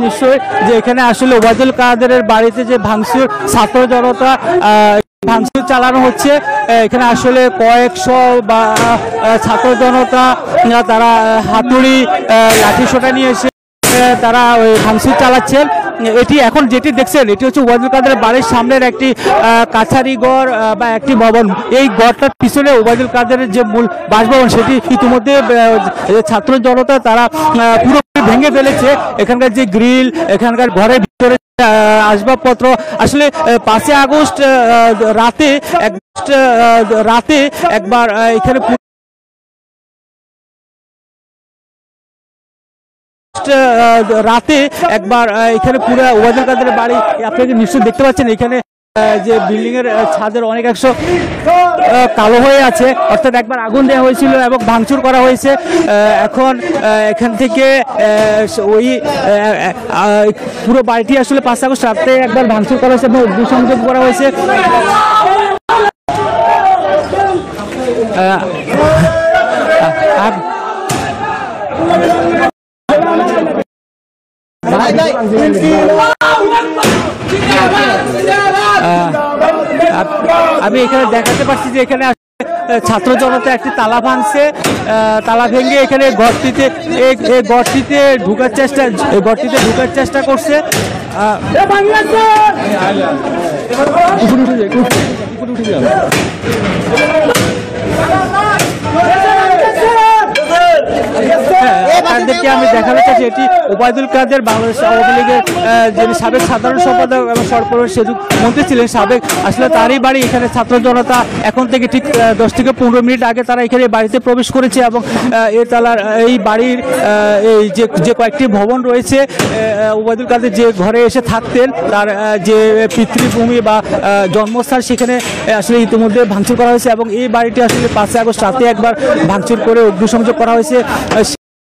নিশ্চয়ই যে এখানে আসলে ওবায়দুল কাদেরের বাড়িতে যে ভাঙচুর ছাত্র জনতা ভাঙচুর চালানো হচ্ছে। এখানে আসলে কয়েকশো বা ছাত্র জনতা তারা হাতুড়ি লাঠি সোটা নিয়ে এসে তারা ওই ভাঙচুর চালাচ্ছেন। এটি এখন যেটি দেখছেন এটি হচ্ছে ওবায়দুল কাদেরের বাড়ির সামনের একটি কাছারি গড় বা একটি ভবন। এই গড়টার পিছনে ওবায়দুল কাদেরের যে মূল বাসভবন সেটি ইতিমধ্যে ছাত্র জনতা তারা পুরোপুরি ভেঙে ফেলেছে। এখানকার যে গ্রিল, এখানকার ঘরের ভিতরে আসবাবপত্র, আসলে 5 আগস্ট রাতে একবার এখানে পুরো ওবায়দুল কাদেরের বাড়ি আপনাকে নিশ্চয়ই দেখতে পাচ্ছেন। এখানে যে বিল্ডিং এর ছাদের অনেক অংশ কালো হয়ে আছে, অর্থাৎ একবার আগুন দেওয়া হয়েছিল এবং ভাঙচুর করা হয়েছে। এখন এখান থেকে ওই পুরো বাড়িটি আসলে 5 আগস্ট রাতে একবার ভাঙচুর করা হয়েছে এবং অগ্নিসংযোগ করা হয়েছে। আমি এখানে দেখাতে পারছি যে এখানে ছাত্র জনতা একটি তালা ভাঙছে, তালা ভেঙে এখানে গড়টিতে ঢুকার চেষ্টা করছে। আপনাদেরকে আমি দেখাতে চাচ্ছি এটি ওবায়দুল কাদের বাংলাদেশ আওয়ামী লীগের যিনি সাবেক সাধারণ সম্পাদক এবং সরকারের সেতু মন্ত্রী ছিলেন সাবেক, আসলে তারই বাড়ি। এখানে ছাত্র জনতা এখন থেকে ঠিক 10 থেকে 15 মিনিট আগে তারা এখানে বাড়িতে প্রবেশ করেছে এবং এই বাড়ির এই যে কয়েকটি ভবন রয়েছে, ওবায়দুল কাদের যে ঘরে এসে থাকতেন তার যে পিতৃভূমি বা জন্মস্থান সেখানে আসলে ইতিমধ্যে ভাঙচুর করা হয়েছে এবং এই বাড়িটি আসলে 5 আগস্ট রাতে একবার ভাঙচুর করে অগ্নিসংযোগ করা হয়েছে।